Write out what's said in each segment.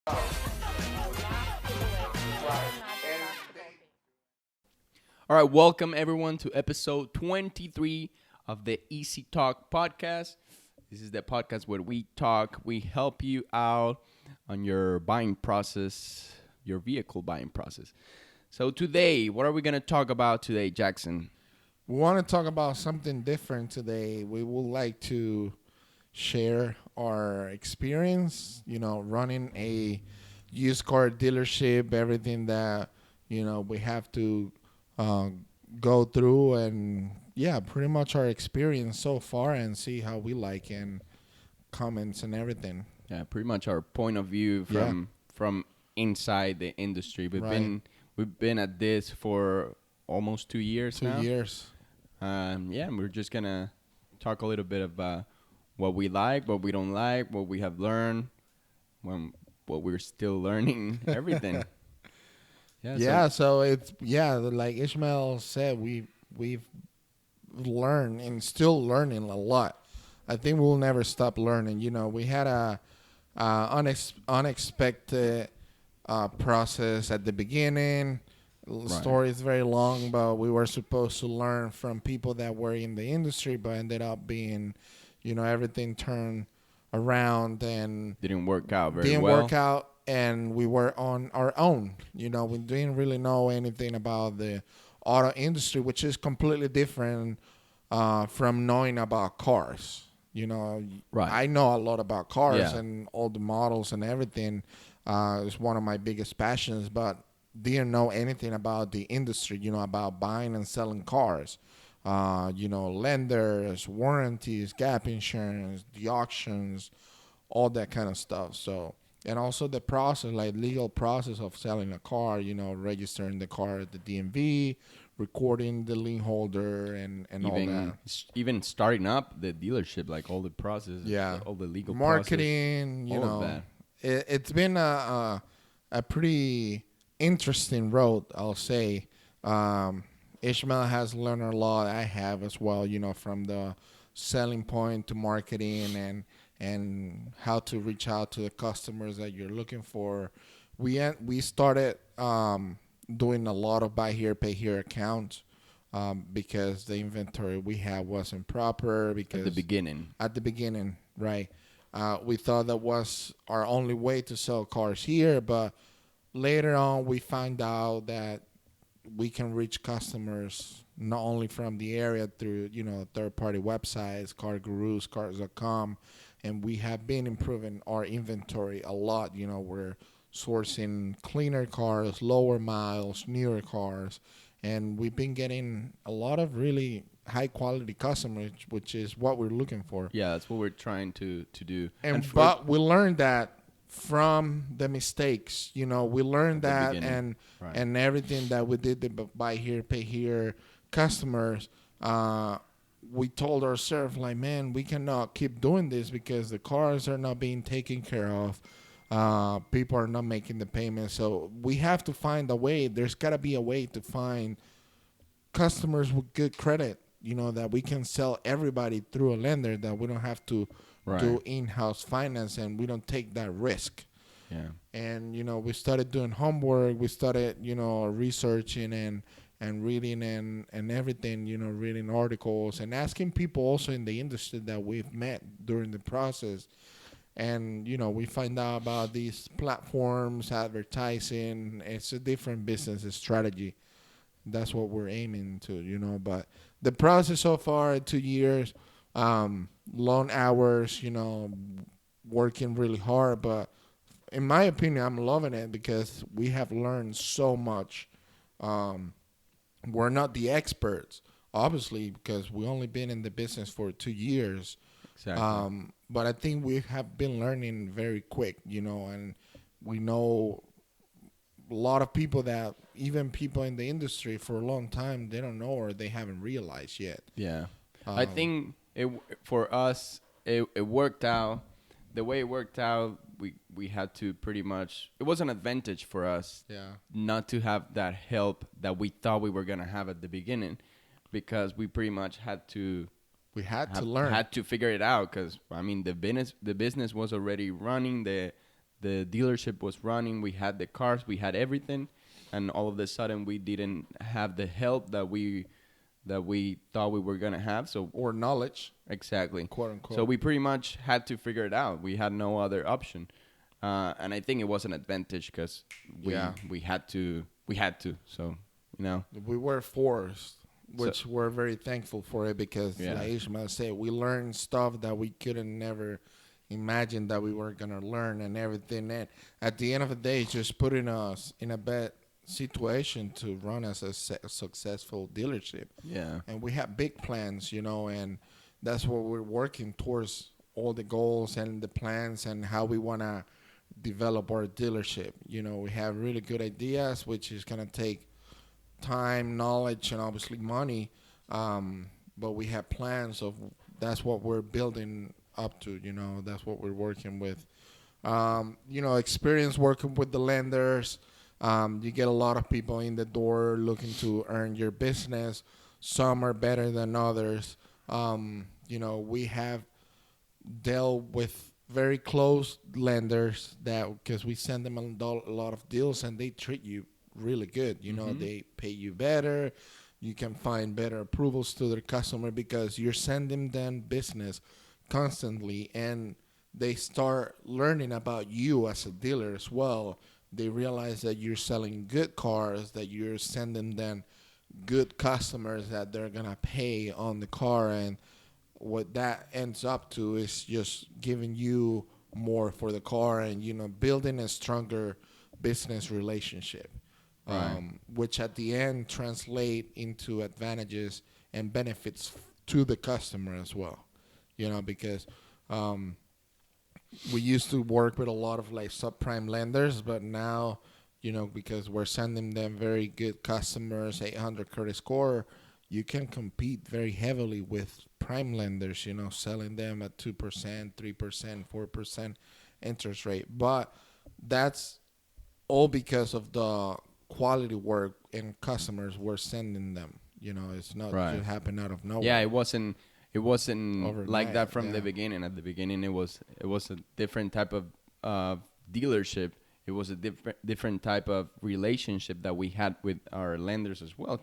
All right, welcome everyone to episode 23 of the Easy Talk podcast. This is the podcast where we help you out on your buying process, your vehicle buying process. So today, what are we going to talk about today, Jackson? We want to talk about something different today. We would like to share our experience, running a used car dealership, everything that, we have to uh, go through and, yeah, pretty much our experience so far and see how we like and comments and everything. Yeah, pretty much our point of view from inside the industry. We've been at this for almost 2 years now. 2 years. And we're just gonna talk a little bit about what we like, what we don't like, what we have learned, what we're still learning, everything. So it's like Ishmael said, we've learned and still learning a lot. I think we'll never stop learning. We had a unexpected process at the beginning. The story is very long, but we were supposed to learn from people that were in the industry, but ended up being, everything turned around and didn't work out very didn't well. work out, and we were on our own. We didn't really know anything about the auto industry, which is completely different from knowing about cars. Right. I know a lot about cars Yeah. and all the models and everything. It's one of my biggest passions, but didn't know anything about the industry, about buying and selling cars. Lenders, warranties, gap insurance, the auctions, all that kind of stuff. So, and also the process, like legal process of selling a car, registering the car at the DMV, recording the lien holder and all that. Even starting up the dealership, like all the process, all the legal marketing, process, all of that. It's been a pretty interesting road, I'll say. Ishmael has learned a lot. I have as well, from the selling point to marketing and how to reach out to the customers that you're looking for. We started doing a lot of buy here, pay here accounts because the inventory we had wasn't proper. Because At the beginning, right? We thought that was our only way to sell cars here, but later on we find out that we can reach customers not only from the area through third-party websites, car gurus, cars.com, and we have been improving our inventory a lot. We're sourcing cleaner cars, lower miles, newer cars, and we've been getting a lot of really high quality customers, which is what we're looking for. Yeah, that's what we're trying to do. But we learned that from the mistakes. We learned that and everything that we did, the buy here, pay here customers, we told ourselves, like, man, we cannot keep doing this because the cars are not being taken care of. People are not making the payments. So we have to find a way. There's got to be a way to find customers with good credit, that we can sell everybody through a lender, that we don't have to do in-house finance and we don't take that risk. Yeah. And, we started doing homework. We started, researching and reading and everything, reading articles and asking people also in the industry that we've met during the process. And, we find out about these platforms, advertising. It's a different business strategy. That's what we're aiming to, but the process so far, 2 years, long hours, working really hard. But in my opinion, I'm loving it because we have learned so much. We're not the experts, obviously, because we only been in the business for 2 years. Exactly. But I think we have been learning very quick, and we know a lot of people that even people in the industry for a long time, they don't know or they haven't realized yet. Yeah. I think for us, it worked out. The way it worked out, we had to pretty much, it was an advantage for us not to have that help that we thought we were going to have at the beginning, because we pretty much had to learn, had to figure it out, because I mean the business was already running, the the dealership was running. We had the cars, we had everything, and all of a sudden we didn't have the help that we thought we were gonna have. So Or knowledge, exactly. quote unquote. So we pretty much had to figure it out. We had no other option, and I think it was an advantage because we had to. So We were forced, So- which we're very thankful for it because, Yeah. like Ishmael said, we learned stuff that we couldn't never imagine that we were gonna learn and everything. And at the end of the day, it's just putting us in a bad situation to run as a successful dealership. yeah, And we have big plans, and that's what we're working towards, all the goals and the plans and how we want to develop our dealership. We have really good ideas, which is going to take time, knowledge, and obviously money. But we have plans of that's what we're building up to. That's what we're working with. Experience working with the lenders. You get a lot of people in the door looking to earn your business. Some are better than others. We have dealt with very close lenders that because we send them a lot of deals and they treat you really good. They pay you better. You can find better approvals to their customer because you're sending them business constantly, and they start learning about you as a dealer as well. They realize that you're selling good cars, that you're sending them good customers that they're going to pay on the car. And what that ends up to is just giving you more for the car and, building a stronger business relationship, Right. which at the end translate into advantages and benefits to the customer as well, because we used to work with a lot of like subprime lenders, but now, because we're sending them very good customers, 800 credit score, you can compete very heavily with prime lenders, selling them at 2%, 3%, 4% interest rate. But that's all because of the quality work and customers we're sending them. It's not Right. just happen out of nowhere. yeah. It wasn't like Overnight, that from the yeah. beginning. At the beginning, it was a different type of dealership. It was a different type of relationship that we had with our lenders as well.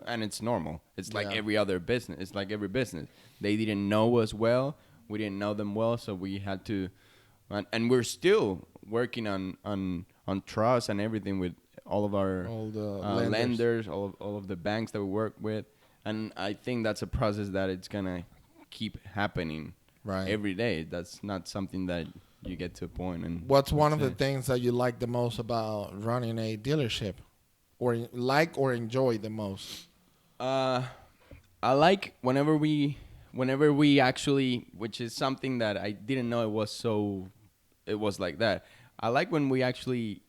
And it's normal. It's like Yeah. every other business. It's like every business. They didn't know us well. We didn't know them well, so we had to. And we're still working on trust and everything with all of our All the lenders, all of the banks that we work with. And I think that's a process that it's gonna keep happening Right. every day. That's not something that you get to a point and What's one of that's the it. things that you like the most about running a dealership, or or enjoy the most? I like whenever we actually, which is something that I didn't know it was like that. I like when we actually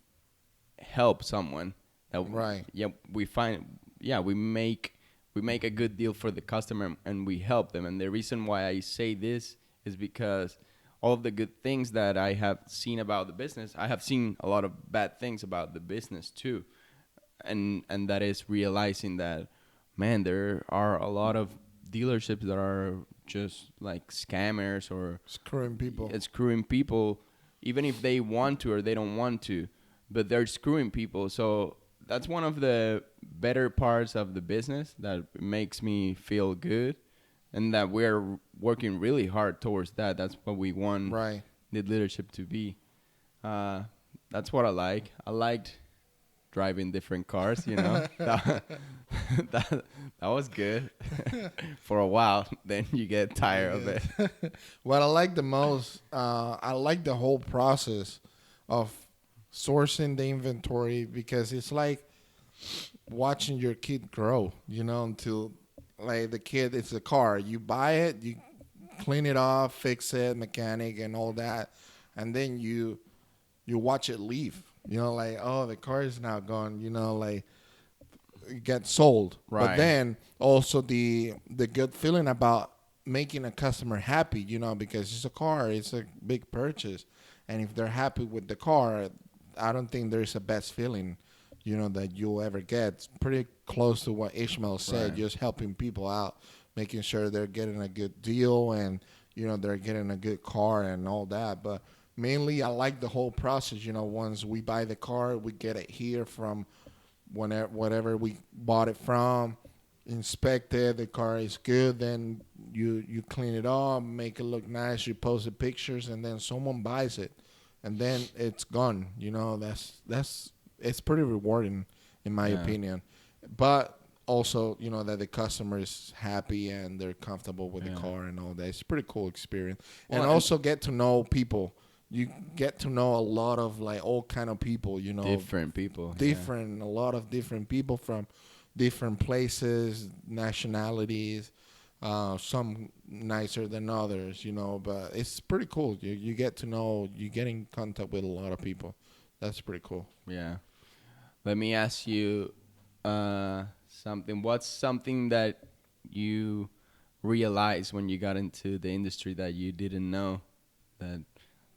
help someone that Right. we make a good deal for the customer and we help them. And the reason why I say this is because all of the good things that I have seen about the business, I have seen a lot of bad things about the business too. And that is realizing that, man, there are a lot of dealerships that are just like scammers or Screwing people. screwing people, even if they want to or they don't want to, but they're screwing people. So that's one of the better parts of the business that makes me feel good, and that we're working really hard towards that. That's what we want Right. the leadership to be. That's what I like. I liked driving different cars, that, that was good for a while. Then you get tired of it. What I like the most, I like the whole process of sourcing the inventory because it's like watching your kid grow, until like the kid, it's a car. You buy it, you clean it off, fix it, mechanic and all that. And then you watch it leave, like, oh, the car is now gone, like it gets sold. But Right. then also the good feeling about making a customer happy, because it's a car, it's a big purchase. And if they're happy with the car, I don't think there's a best feeling, that you'll ever get. It's pretty close to what Ishmael said, Right. just helping people out, making sure they're getting a good deal and, they're getting a good car and all that. But mainly I like the whole process. Once we buy the car, we get it here from whatever we bought it from, inspect it. The car is good. Then you clean it up, make it look nice. You post the pictures, and then someone buys it, and then it's gone. That's it's pretty rewarding in my Yeah. opinion. But also, that the customer is happy and they're comfortable with the Yeah. car and all that. It's a pretty cool experience. Well, And and also get to know people. You get to know a lot of like all kind of people, different people. different, a lot of different people from different places, nationalities, some nicer than others, but it's pretty cool. You get to know, you get in contact with a lot of people. That's pretty cool. Yeah. Let me ask you something. What's something that you realized when you got into the industry that you didn't know that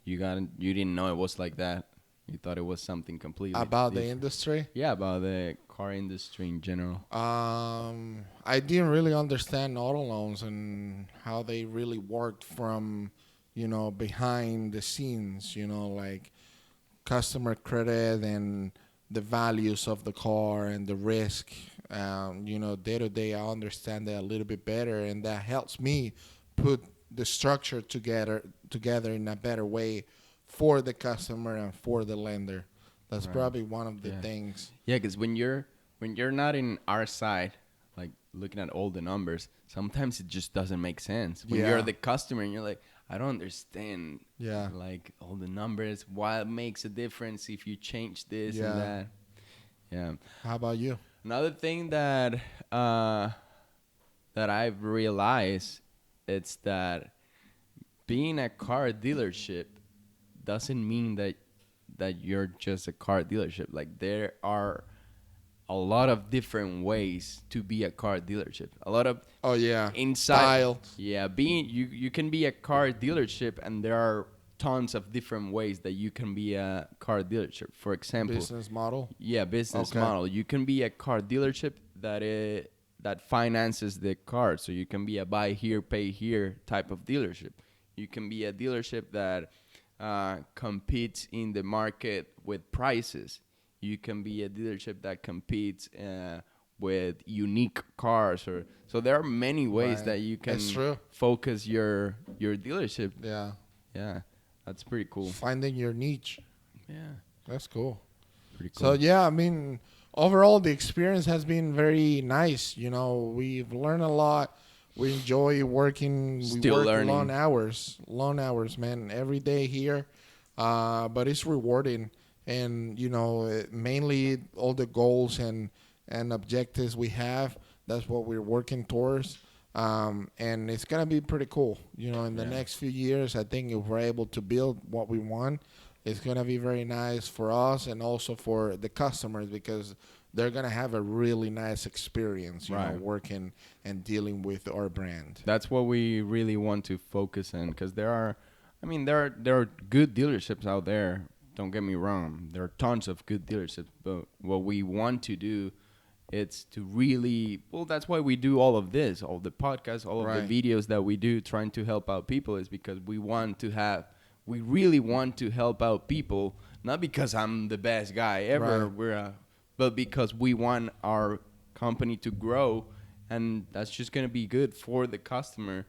you didn't know it was like that? You thought it was something completely About the different. industry, Yeah, about the car industry in general. I didn't really understand auto loans and how they really worked from, behind the scenes, like customer credit and the values of the car and the risk. Day to day, I understand that a little bit better, and that helps me put the structure together in a better way for the customer and for the lender. That's Right. probably one of the Yeah. things. Yeah, because when you're not in our side, like looking at all the numbers, sometimes it just doesn't make sense. When you're Yeah. the customer and you're like, I don't understand, Yeah. like all the numbers. What makes a difference if you change this Yeah. and that? Yeah. How about you? Another thing that I've realized it's that being a car dealership doesn't mean that you're just a car dealership. Like there are a lot of different ways to be a car dealership. A lot of Oh yeah, inside. style. Yeah, being you can be a car dealership, and there are tons of different ways that you can be a car dealership. For example, Business model. yeah, business Okay. model. You can be a car dealership that finances the car. So you can be a buy here, pay here type of dealership. You can be a dealership that competes in the market with prices. You can be a dealership that competes with unique cars, or so there are many ways Right. that you can That's true. focus your dealership. Yeah. Yeah, that's pretty cool. Finding your niche. Yeah, That's cool. pretty So cool. yeah, I mean, overall the experience has been very nice. We've learned a lot. We enjoy working. We Still work learning. long hours, man, every day here. But it's rewarding, and mainly all the goals and objectives we have. That's what we're working towards. And it's gonna be pretty cool. In the Yeah. next few years, I think if we're able to build what we want, it's gonna be very nice for us and also for the customers because they're gonna have a really nice experience, Right. working and dealing with our brand. That's what we really want to focus on, because there are good dealerships out there. Don't get me wrong, there are tons of good dealerships, but what we want to do, it's to really, well, that's why we do all of this, all the podcasts, all of Right. the videos that we do, trying to help out people, is because we really want to help out people, not because I'm the best guy ever, Right. but because we want our company to grow, and that's just gonna be good for the customer.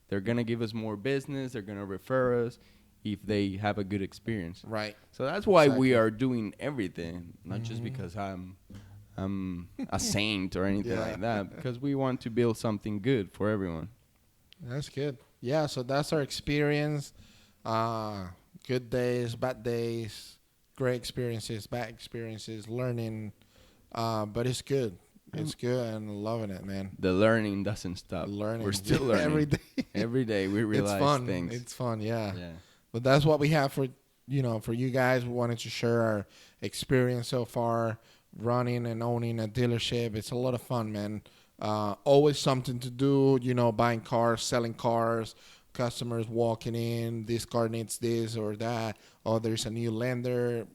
They're gonna give us more business. They're gonna refer us if they have a good experience. Right. So that's why we Exactly. are doing everything, not just because I'm a saint or anything Yeah. like that. Because we want to build something good for everyone. That's good. Yeah, so that's our experience. Good days, bad days, great experiences, bad experiences, learning. But it's good. It's good and loving it, man. The learning doesn't stop. Learning. We're still learning every day. Every day we realize It's fun. things. It's fun, yeah. Yeah. But that's what we have for you guys. We wanted to share our experience so far running and owning a dealership. It's a lot of fun, man. Always something to do, buying cars, selling cars, customers walking in, this car needs this or that, or there's a new lender,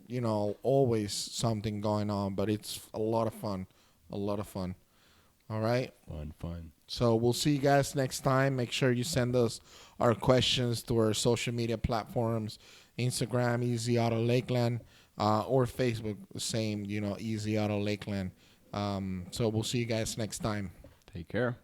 always something going on, but it's a lot of fun. A lot of fun. All right. Fun. So we'll see you guys next time. Make sure you send us our questions to our social media platforms. Instagram, Easy Auto Lakeland, or Facebook, the same, Easy Auto Lakeland. So we'll see you guys next time. Take care.